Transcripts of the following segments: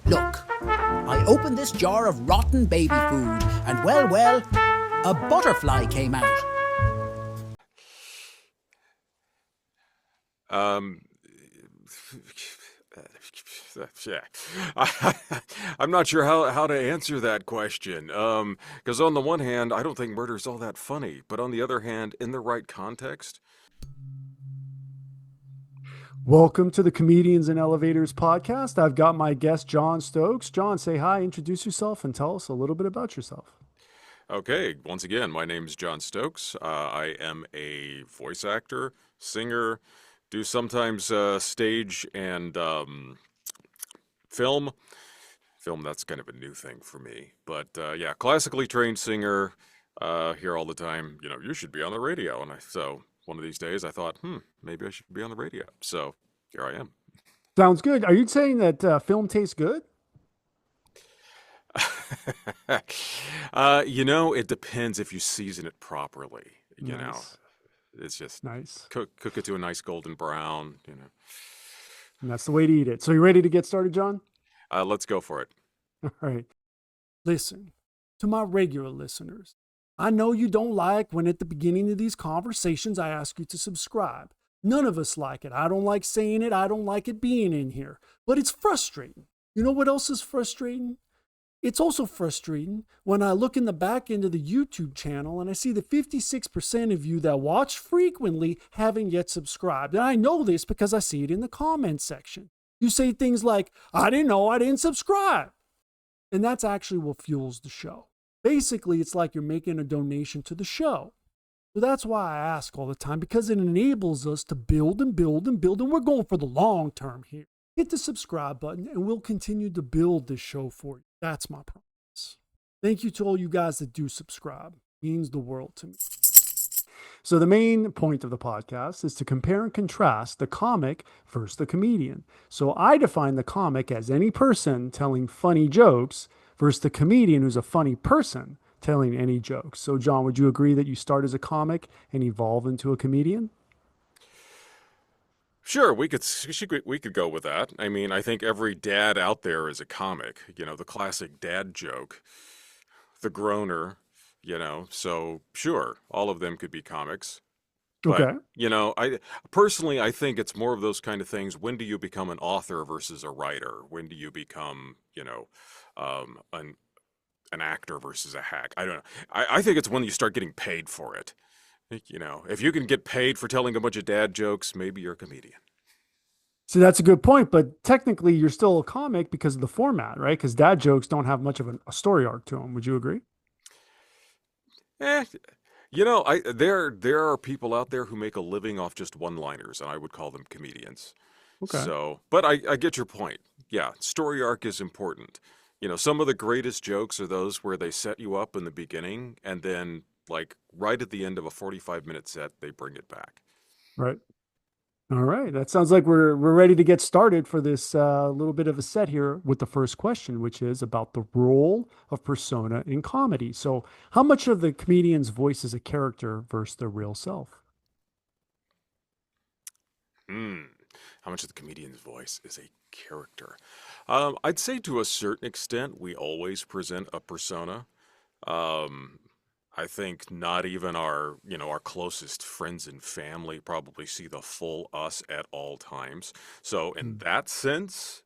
Look, I opened this jar of rotten baby food, and well, a butterfly came out. Um, yeah, I'm not sure how to answer that question. Because on the one hand, I don't think murder's all that funny, but on the other hand, in the right context, Welcome to the Comedians and Elevators podcast. I've got my guest, John Stokes. John, say hi, introduce yourself, and tell us a little bit about yourself. okay. Once again, my name's John Stokes. I am a voice actor, singer, do sometimes stage and film. Film, that's kind of a new thing for me. But yeah, classically trained singer, hear all the time, you should be on the radio. So one of these days I thought, maybe I should be on the radio. So here I am. Sounds good. Are you saying that film tastes good? It depends if you season it properly. Nice, It's just nice. cook it to a nice golden brown. And that's the way to eat it. So you ready to get started, John? Let's go for it. All right. Listen, to my regular listeners, I know you don't like when at the beginning of these conversations I ask you to subscribe. None of us like it. I don't like saying it. I don't like it being in here. But it's frustrating. You know what else is frustrating? It's also frustrating when I look in the back end of the YouTube channel and I see the 56% of you that watch frequently haven't yet subscribed. And I know this because I see it in the comments section. You say things like, I didn't know I didn't subscribe. And that's actually what fuels the show. Basically, it's like you're making a donation to the show. So that's why I ask all the time, because it enables us to build and build and build. And we're going for the long term here. Hit the subscribe button and we'll continue to build this show for you. That's my promise. Thank you to all you guys that do subscribe. It means the world to me. So the main point of the podcast is to compare and contrast the comic versus the comedian. So I define the comic as any person telling funny jokes versus the comedian who's a funny person telling any jokes. So John, would you agree that you start as a comic and evolve into a comedian? Sure, we could go with that. I mean, I think every dad out there is a comic. The classic dad joke, the groaner. So sure, all of them could be comics. But, Okay. I personally, I think it's more of those kind of things. When do you become an author versus a writer? When do you become, an actor versus a hack? I don't know. I think it's when you start getting paid for it. If you can get paid for telling a bunch of dad jokes, maybe you're a comedian. See, that's a good point, but technically you're still a comic because of the format, right? Because dad jokes don't have much of a story arc to them. Would you agree? Eh, there are people out there who make a living off just one-liners, and I would call them comedians. Okay. So, but I get your point. Yeah, story arc is important. Some of the greatest jokes are those where they set you up in the beginning, and then, like, right at the end of a 45-minute set, they bring it back. Right. All right. That sounds like we're ready to get started for this little bit of a set here with the first question, which is about the role of persona in comedy. So, how much of the comedian's voice is a character versus their real self? Hmm. How much of the comedian's voice is a character? I'd say to a certain extent, we always present a persona. Um, I think not even our closest friends and family probably see the full us at all times. So in Hmm. that sense,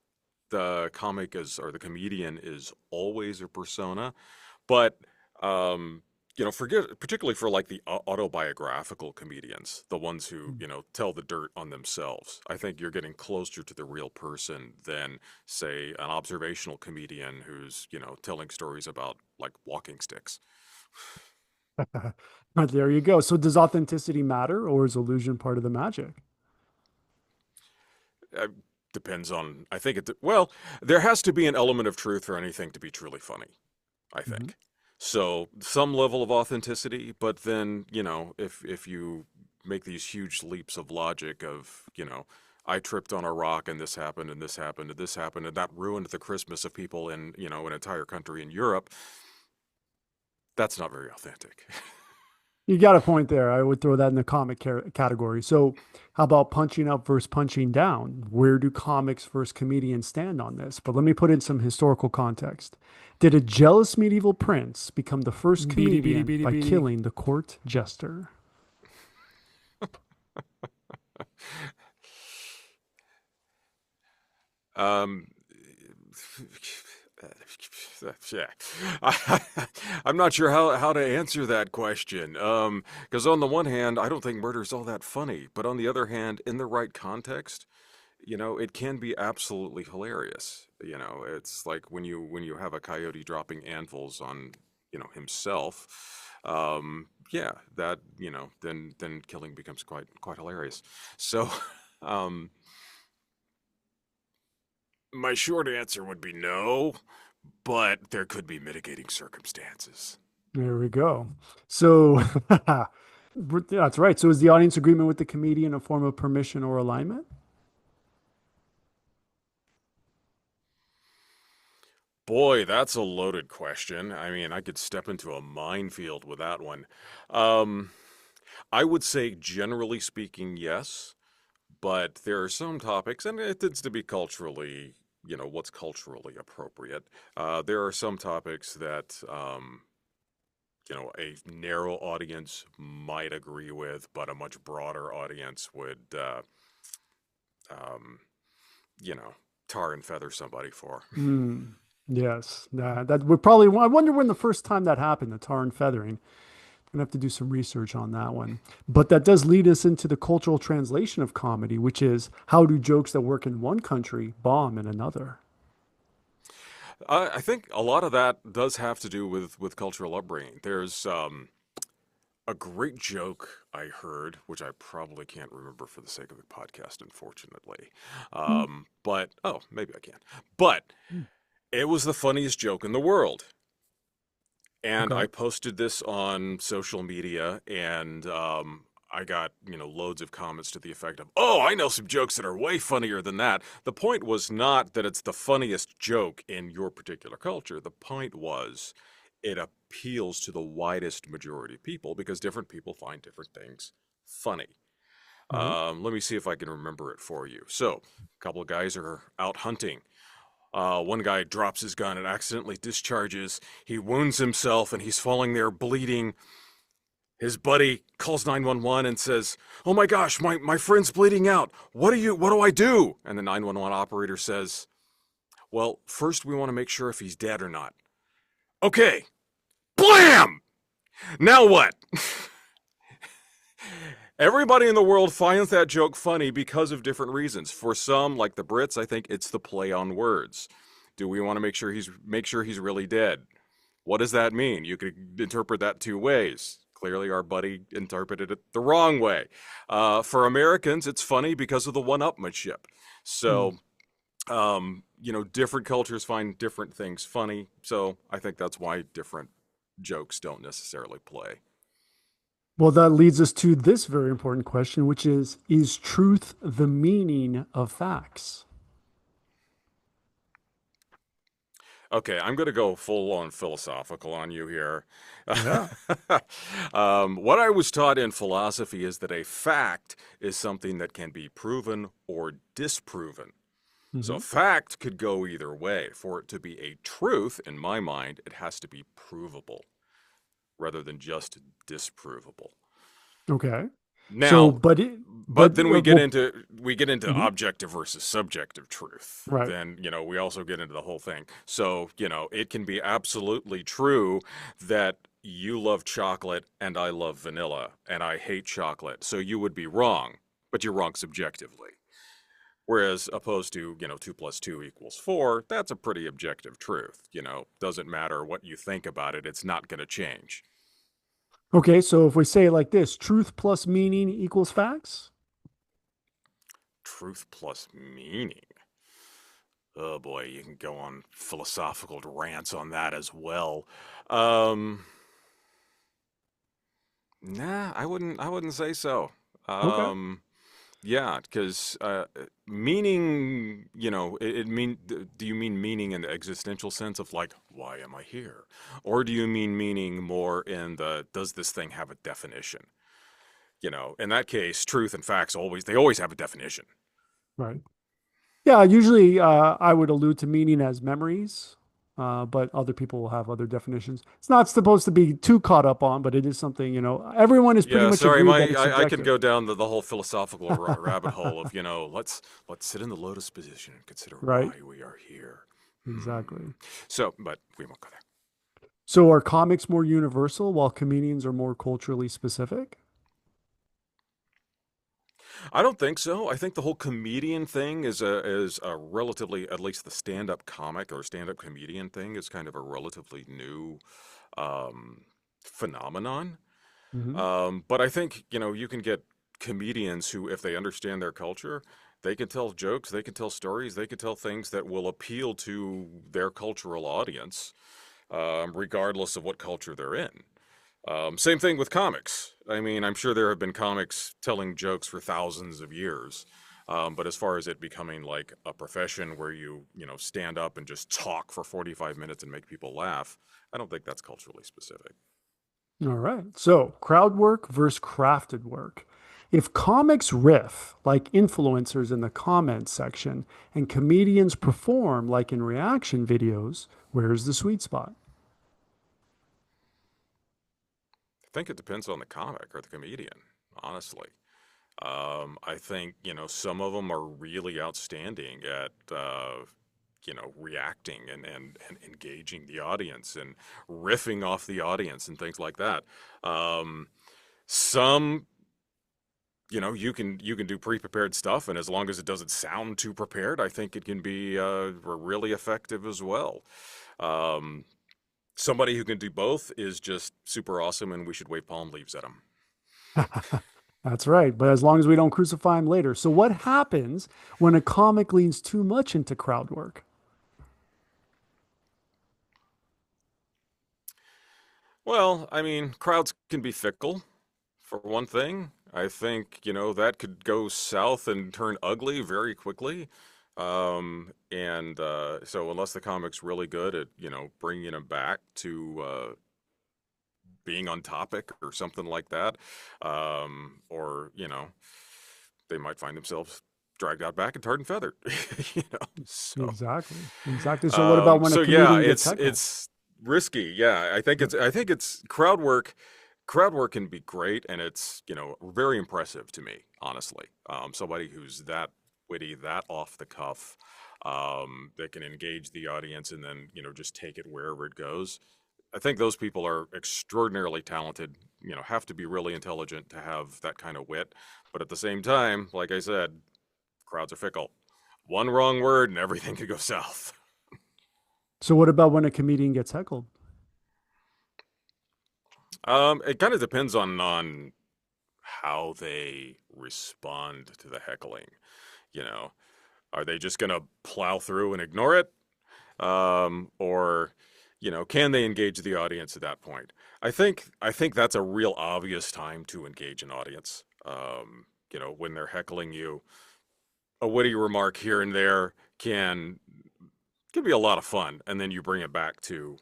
the comic is or the comedian is always a persona. But forget particularly for like the autobiographical comedians, the ones who, Hmm. tell the dirt on themselves. I think you're getting closer to the real person than, say, an observational comedian who's, telling stories about like walking sticks. There you go. So, does authenticity matter or is illusion part of the magic? Uh, Depends on, I think well, there has to be an element of truth for anything to be truly funny, I Mhm. think. So some level of authenticity, but then, if you make these huge leaps of logic of, I tripped on a rock and this happened and this happened and this happened and that ruined the Christmas of people in, an entire country in Europe, that's not very authentic. You got a point there. I would throw that in the comic category. So, how about punching up versus punching down? Where do comics versus comedians stand on this? But let me put in some historical context. Did a jealous medieval prince become the first Beady, beady, comedian beady, by beady. killing the court jester? Um, yeah, I, I'm not sure how to answer that question. Because on the one hand, I don't think murder's all that funny, but on the other hand, in the right context, it can be absolutely hilarious. It's like when you have a coyote dropping anvils on, himself. Yeah, that then killing becomes quite hilarious. So, um, my short answer would be no, but there could be mitigating circumstances. There we go. So, that's right. So, is the audience agreement with the comedian a form of permission or alignment? Boy, that's a loaded question. I mean, I could step into a minefield with that one. Um, I would say, generally speaking, yes, but there are some topics, and it tends to be culturally, what's culturally appropriate. There are some topics that, a narrow audience might agree with, but a much broader audience would, um, you know, tar and feather somebody for. Hmm. Yes, that would probably. I wonder when the first time that happened, the tar and feathering. I'm gonna have to do some research on that one. But that does lead us into the cultural translation of comedy, which is how do jokes that work in one country bomb in another? I think a lot of that does have to do with cultural upbringing. There's a great joke I heard, which I probably can't remember for the sake of the podcast, unfortunately. Hmm. But oh, maybe I can. But it was the funniest joke in the world. And Okay. I posted this on social media, and I got, loads of comments to the effect of, "Oh, I know some jokes that are way funnier than that." The point was not that it's the funniest joke in your particular culture. The point was it appeals to the widest majority of people because different people find different things funny. Right. Let me see if I can remember it for you. So, a couple of guys are out hunting. One guy drops his gun and accidentally discharges. He wounds himself and he's falling there bleeding. His buddy calls 911 and says, "Oh my gosh, my friend's bleeding out. What do I do?" And the 911 operator says, "Well, first we want to make sure if he's dead or not." "Okay." Blam! Now what? Everybody in the world finds that joke funny because of different reasons. For some, like the Brits, I think it's the play on words. Do we want to make sure he's really dead? What does that mean? You could interpret that two ways. Clearly, our buddy interpreted it the wrong way. For Americans, it's funny because of the one-upmanship. Hmm. So, different cultures find different things funny. So I think that's why different jokes don't necessarily play. Well, that leads us to this very important question, which is truth the meaning of facts? Okay, I'm going to go full on philosophical on you here. Yeah. What I was taught in philosophy is that a fact is something that can be proven or disproven. So, Hmm. fact could go either way. For it to be a truth, in my mind, it has to be provable rather than just disprovable. Okay. So, Now, but but then we get well, into mhm. objective versus subjective truth. Right. Then, we also get into the whole thing. So, it can be absolutely true that you love chocolate and I love vanilla and I hate chocolate. So you would be wrong, but you're wrong subjectively. Whereas opposed to, 2 plus 2 equals 4, that's a pretty objective truth. Doesn't matter what you think about it, it's not going to change. Okay. So, if we say it like this, truth plus meaning equals facts. Truth plus meaning. Oh boy, you can go on philosophical rants on that as well. Um, nah, I wouldn't say so. Okay. Um, Yeah, because meaning, it mean. Do you mean meaning in the existential sense of like, why am I here, or do you mean meaning more in the does this thing have a definition? In that case, truth and facts always have a definition. Right. Yeah, usually I would allude to meaning as memories, but other people will have other definitions. It's not supposed to be too caught up on, but it is something, everyone is pretty Yeah, much sorry, agreed that it's I can subjective. go down the whole philosophical rabbit hole of let's sit in the lotus position and consider Right? why we are here. Exactly. So, but we won't go there. So are comics more universal while comedians are more culturally specific? I don't think so. I think the whole comedian thing is a relatively, at least the stand up comic or stand up comedian thing is kind of a relatively new um, phenomenon. Hmm. But I think you can get comedians who, if they understand their culture, they can tell jokes, they can tell stories, they can tell things that will appeal to their cultural audience, regardless of what culture they're in. Same thing with comics. I mean, I'm sure there have been comics telling jokes for thousands of years. But as far as it becoming like a profession where you stand up and just talk for 45 minutes and make people laugh, I don't think that's culturally specific. All right. So crowd work versus crafted work. If comics riff like influencers in the comments section and comedians perform like in reaction videos, where's the sweet spot? I think it depends on the comic or the comedian, honestly. I think, some of them are really outstanding at, reacting and engaging the audience and riffing off the audience and things like that. Um, some, you can do pre-prepared stuff, and as long as it doesn't sound too prepared, I think it can be really effective as well. Um, Somebody who can do both is just super awesome, and we should wave palm leaves at them. That's right. But as long as we don't crucify him later. So, what happens when a comic leans too much into crowd work? Well, I mean, crowds can be fickle, for one thing. I think, that could go south and turn ugly very quickly. And so, unless the comic's really good at, bringing them back to being on topic or something like that, or, they might find themselves dragged out back and tarred and feathered. So Exactly. Exactly. So, what about when a so yeah, comedian gets heckled? it's risky. Yeah, I think it's crowd work. Crowd work can be great, and it's very impressive to me, honestly. Somebody who's that witty, that off the cuff, that can engage the audience and then just take it wherever it goes. I think those people are extraordinarily talented. Have to be really intelligent to have that kind of wit. But at the same time, like I said, crowds are fickle. One wrong word and everything could go south. So, what about when a comedian gets heckled? It kind of depends on how they respond to the heckling. You know, are they just gonna plow through and ignore it, or can they engage the audience at that point? I think that's a real obvious time to engage an audience. When they're heckling you, a witty remark here and there can be a lot of fun, and then you bring it back to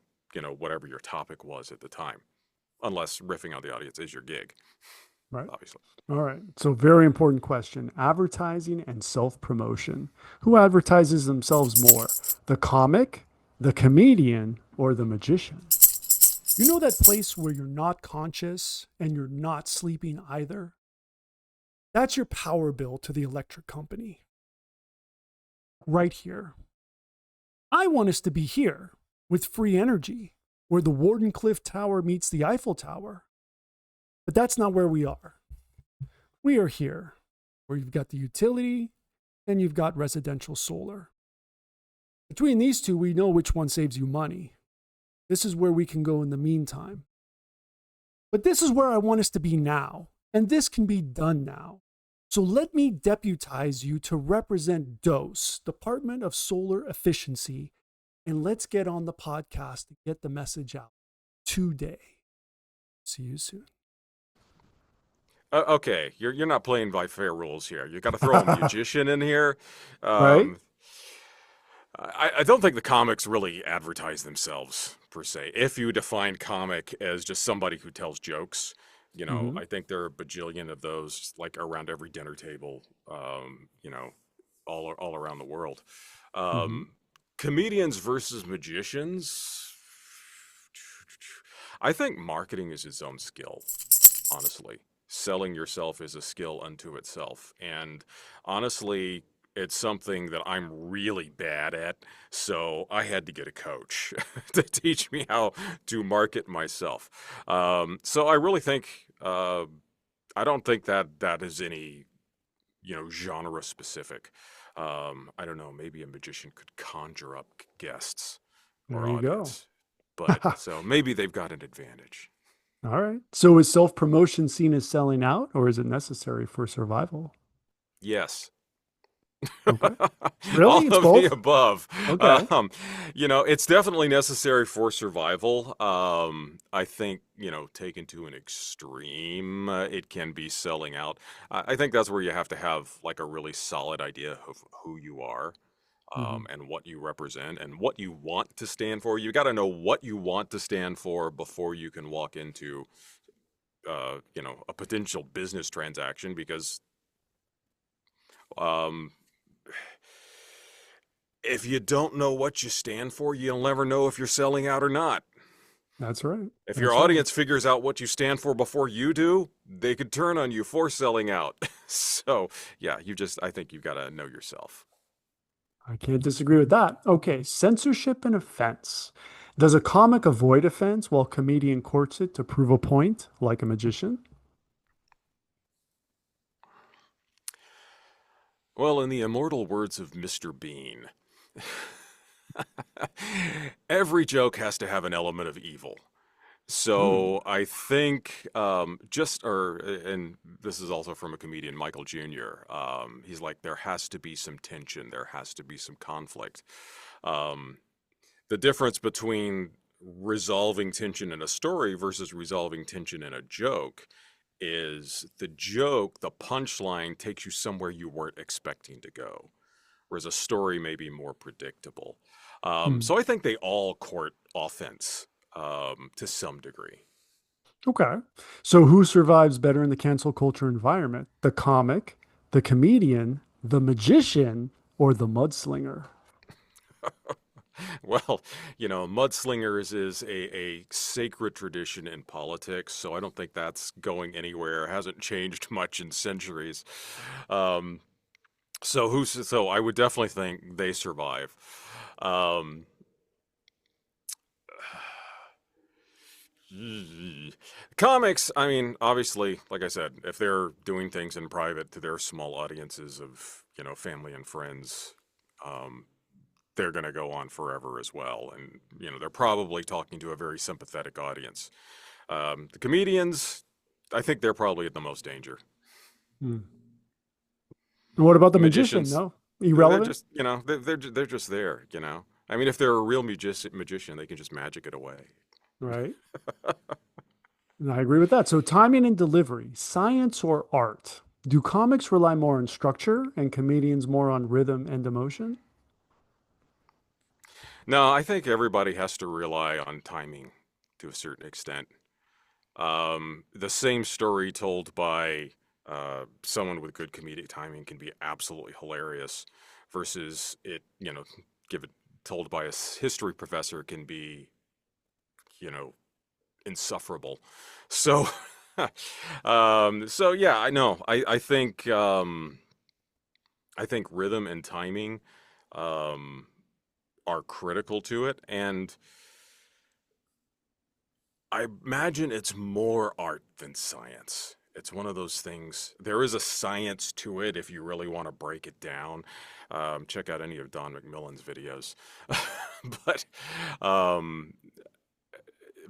whatever your topic was at the time, unless riffing on the audience is your gig, Right. obviously. All right. So, very important question, advertising and self promotion. Who advertises themselves more, the comic, the comedian, or the magician? You know that place where you're not conscious and you're not sleeping either? That's your power bill to the electric company. Right here. I want us to be here with free energy, where the Wardenclyffe Tower meets the Eiffel Tower. But that's not where we are. We are here, where you've got the utility and you've got residential solar. Between these two, we know which one saves you money. This is where we can go in the meantime. But this is where I want us to be now, and this can be done now. So let me deputize you to represent DOSE, Department of Solar Efficiency, and let's get on the podcast and get the message out today. See you soon. Okay, you're not playing by fair rules here. You got to throw a magician in here. Right? Um, I don't think the comics really advertise themselves per se. If you define comic as just somebody who tells jokes, Hmm. I think there are a bajillion of those like around every dinner table, all around the world. Hmm. Um, Comedians versus magicians. I think marketing is its own skill, honestly. Selling yourself is a skill unto itself. And honestly, it's something that I'm really bad at. So I had to get a coach to teach me how to market myself. So I really think, I don't think that that is any, genre specific. I don't know, maybe a magician could conjure up guests There or you go. audience, but so maybe they've got an advantage. All right. So is self promotion seen as selling out or is it necessary for survival? Yes. Okay. Really? All It's of the both? above. Okay. It's definitely necessary for survival. I think, taken to an extreme, it can be selling out. I think that's where you have to have like a really solid idea of who you are, Hmm. and what you represent and what you want to stand for. You got to know what you want to stand for before you can walk into, a potential business transaction because, um, if you don't know what you stand for, you'll never know if you're selling out or not. That's right. If your That's right. audience figures out what you stand for before you do, they could turn on you for selling out. So, yeah, I think you've got to know yourself. I can't disagree with that. Okay. Censorship and offense. Does a comic avoid offense while comedian courts it to prove a point, like a magician? Well, in the immortal words of Mr. Bean, every joke has to have an element of evil. Hmm. So I think, and this is also from a comedian, Michael Jr. He's like, there has to be some tension, there has to be some conflict. Um, the difference between resolving tension in a story versus resolving tension in a joke is the joke, the punchline takes you somewhere you weren't expecting to go, whereas a story may be more predictable. Hmm. So I think they all court offense, to some degree. Okay. So who survives better in the cancel culture environment? The comic, the comedian, the magician, or the mudslinger? Well, mudslingers is a sacred tradition in politics, so I don't think that's going anywhere. It hasn't changed much in centuries. Um, so I would definitely think they survive. Um, Comics, I mean, obviously, like I said, if they're doing things in private to their small audiences of, family and friends, um, they're going to go on forever as well. And, they're probably talking to a very sympathetic audience. The comedians, I think they're probably at the most danger. Hmm. And what about the The magician? magicians, No? they're Irrelevant? just, they're just there. I mean, if they're a real magician, they can just magic it away. Right. And I agree with that. So timing and delivery, science or art? Do comics rely more on structure and comedians more on rhythm and emotion? No, I think everybody has to rely on timing to a certain extent. The same story told by, someone with good comedic timing can be absolutely hilarious, versus it, give it told by a history professor can be, you know, insufferable. So, so yeah, I know. I think rhythm and timing, um, are critical to it, and I imagine it's more art than science. It's one of those things. There is a science to it if you really want to break it down. Check out any of Don McMillan's videos. but, um,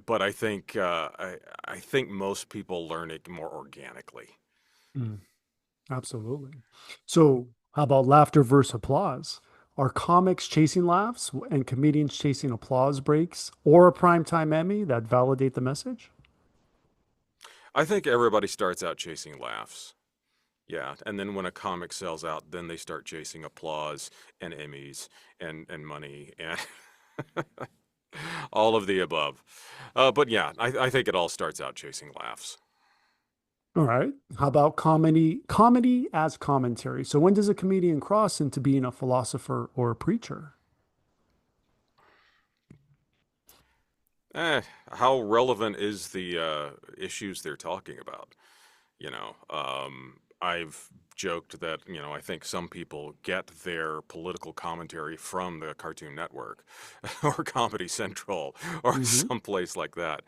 but I think most people learn it more organically. Mm, absolutely. So, how about laughter versus applause? Are comics chasing laughs and comedians chasing applause breaks or a primetime Emmy that validate the message? I think everybody starts out chasing laughs. Yeah, and then when a comic sells out, then they start chasing applause and Emmys and money and all of the above. But yeah, I think it all starts out chasing laughs. All right. How about comedy? Comedy as commentary. So when does a comedian cross into being a philosopher or a preacher? How relevant is the issues they're talking about? I've joked that, I think some people get their political commentary from the Cartoon Network or Comedy Central or Hmm. someplace like that.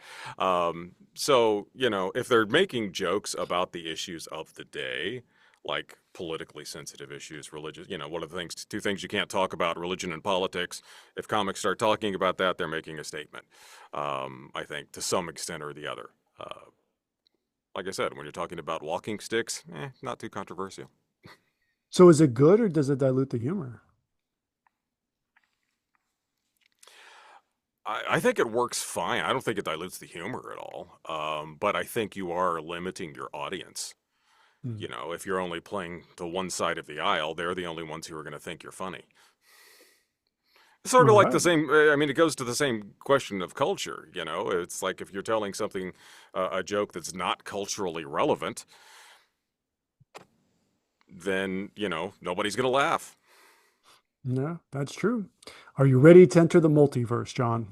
So, if they're making jokes about the issues of the day, like politically sensitive issues, religious, one of the things, two things you can't talk about, religion and politics. If comics start talking about that, they're making a statement, I think, to some extent or the other. Like I said, when you're talking about walking sticks, not too controversial. So is it good or does it dilute the humor? I think it works fine. I don't think it dilutes the humor at all. But I think you are limiting your audience. Hmm. If you're only playing to one side of the aisle, they're the only ones who are going to think you're funny. It's sort All of like the right. same. I mean, it goes to the same question of culture. It's like if you're telling something, a joke that's not culturally relevant, then nobody's going to laugh. Yeah, that's true. Are you ready to enter the multiverse, John?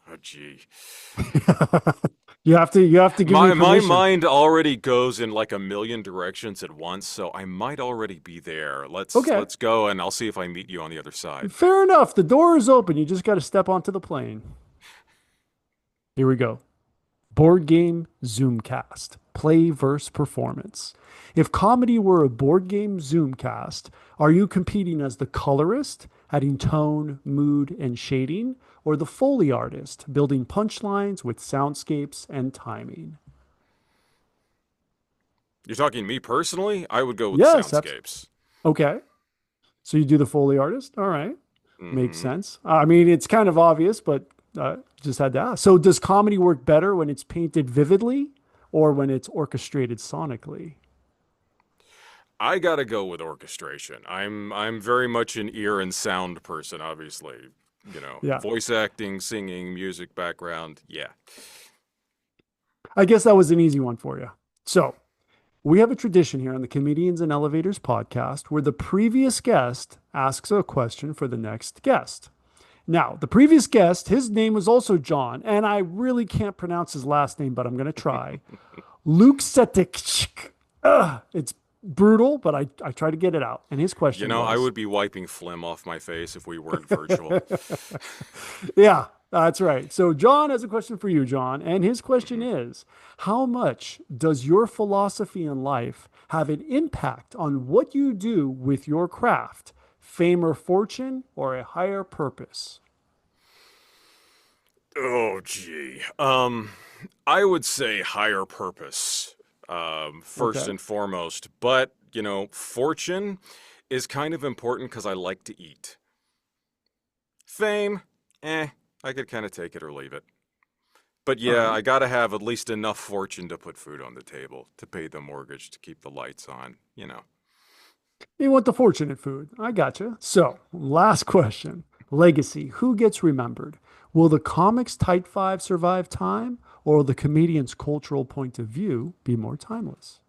Oh, gee. You have to give me My permission. mind already goes in like a million directions at once, so I might already be there. Okay. Let's go, and I'll see if I meet you on the other side. Fair enough. The door is open. You just got to step onto the plane. Here we go. Board game Zoomcast. Play versus performance. If comedy were a board game Zoomcast, are you competing as the colorist, adding tone, mood, and shading, or the Foley artist, building punchlines with soundscapes and timing? You're talking me personally? I would go with the Yes, soundscapes. okay. So you do the Foley artist? All right. Makes Hmm. sense. I mean, it's kind of obvious, but just had to ask. So does comedy work better when it's painted vividly or when it's orchestrated sonically? I gotta go with orchestration. I'm very much an ear and sound person, obviously. Yeah. Voice acting, singing, music background. Yeah. I guess that was an easy one for you. So we have a tradition here on the Comedians and Elevators podcast where the previous guest asks a question for the next guest. Now, the previous guest, his name was also John, and I really can't pronounce his last name, but I'm going to try. Luke Setik. It's brutal, but I try to get it out. And his question I was, would be wiping phlegm off my face if we weren't virtual. yeah, that's right. So John has a question for you, John. And his question Hmm. is, how much does your philosophy in life have an impact on what you do with your craft? Fame or fortune or a higher purpose? Oh, gee. I would say higher purpose, first Okay. and foremost. But, fortune is kind of important because I like to eat. Fame, I could kind of take it or leave it. But All yeah, right. I gotta have at least enough fortune to put food on the table, to pay the mortgage, to keep the lights on. You want the fortunate food. I gotcha. So, last question. Legacy. Who gets remembered? Will the comics Tight Five survive time, or will the comedian's cultural point of view be more timeless?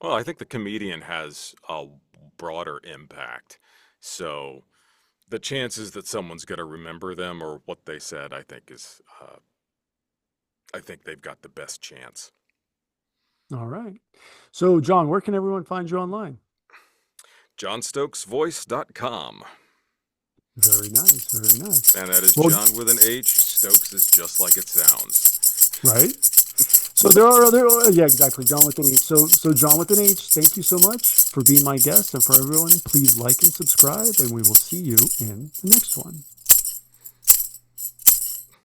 Well, I think the comedian has a broader impact. So the chances that someone's going to remember them or what they said, I think they've got the best chance. All right. So, John, where can everyone find you online? JohnStokesVoice.com. Very nice. Very nice. And that is Well, John with an H. Stokes is just like it sounds. right. So there are other, yeah, exactly. John with an H. So John with an H, thank you so much for being my guest. And for everyone, please like and subscribe, and we will see you in the next one.